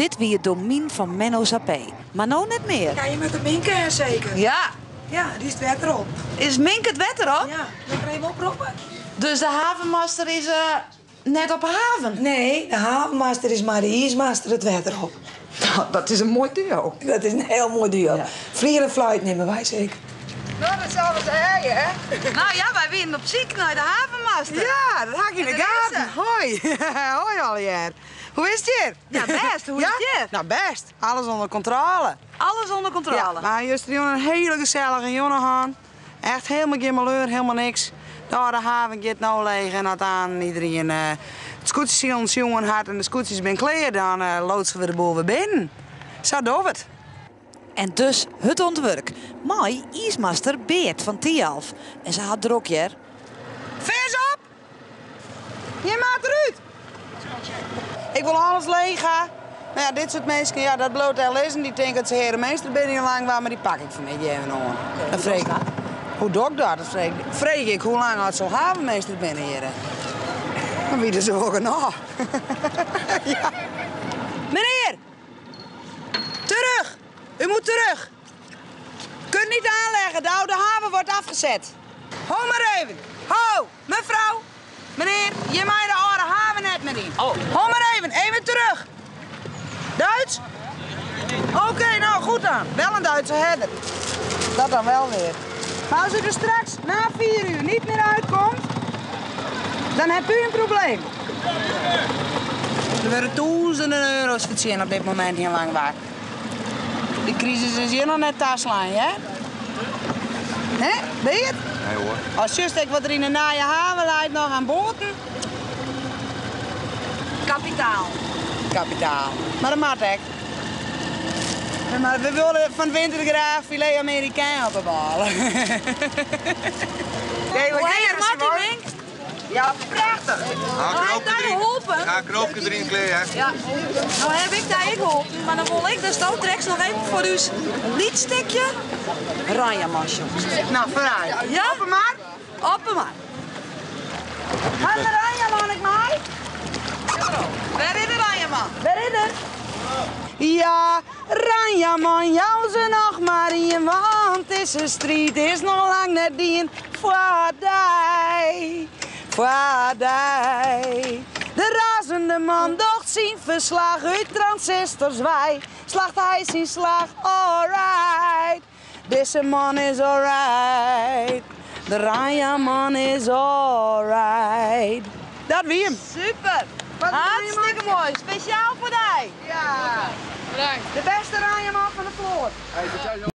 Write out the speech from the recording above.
Dit wie het domein van Menno Sapé. Maar nou net meer. Ja, je moet de Minke zeker. Ja. Ja, die is het wet erop. Is Mink het wet erop? Ja, dan kan je hem oproepen. Dus de havenmaster is net op haven? Nee, de havenmaster is maar de ijsmaster het wet erop. Nou, dat is een mooi duo. Dat is een heel mooi duo. Ja. Vlier en fluit nemen wij zeker. Nou, dat zal wel zijn, hè? Nou ja, wij winnen op ziek naar de havenmaster. Ja, dat had ik in de En daar is gaten. Hoi. Hoi, Allier. Hoe is het hier? Ja, best. Hoe is het hier? Nou, best. Alles onder controle. Alles onder controle. Ja, maar juist een hele gezellige jongen gaan. Echt helemaal geen malheur, helemaal niks. Daar de haven gaat nou leeg en aan iedereen het scootjes jongen had en de scootjes ben klaar, dan loodsen we de boel weer binnen. Zo doen we het. En dus het ontwerp. Mai ijsmaster Beert van Tialf. En ze had drokje. Vers op! Je maakt eruit! Ik wil alles leeg gaan. Nou ja, dit soort mensen, ja, dat bloot al is en die denken dat ze herenmeester ben hier lang waar, maar die pak ik van mij even aan. Dan vreeg ik. Hoe doe ik dat? Dan vreeg ik hoe lang had zo'n havenmeester binnen hier. Maar wie er zo nou? Ja. Meneer! Terug! U moet terug! Kunt niet aanleggen, de oude haven wordt afgezet. Ho maar even! Ho! Mevrouw! Meneer, je maakt de oude haven net met die. Oh. Ho maar even terug! Duits? Oké, nou goed dan. Wel een Duitse herder. Dat dan wel weer. Maar als u er straks na 4 uur niet meer uitkomt, dan hebt u een probleem. Er worden duizenden euro's verdiend op dit moment hier lang waar. Die crisis is hier nog net taslaan, hè? Hè? Ben je het? Nee hoor. Als just ik wat er in de naaie haven leidt nog aan boten. Kapitaal. Kapitaal. Maar dat mag ik. Maar we willen van winter graag filet Amerikaan op de ballen. Hoe heet Martin Mink? Ja, prachtig. Ga een knoopje erin kleden. Ja, nou heb ik daar geholpen, maar dan wil ik dus ook direct nog even voor u een lietstikje Rajamasje. Nou, vooruit. Ja? Open maar. Open maar. Ga de Rajaman ik mij. Waar is de Rajaman? Waar is het? Ja, Rajaman, jou ze nog maar in, want deze street is nog lang net die voorbij. Voorbij. De razende man docht zien verslag uit transistors wij. Slacht hij zijn slag, alright. Deze man is alright. De Rajaman is alright. Dat wie hem. Super. Hartstikke mooi. Speciaal voor jou. Ja. Bedankt. De beste Rajaman van de vloer.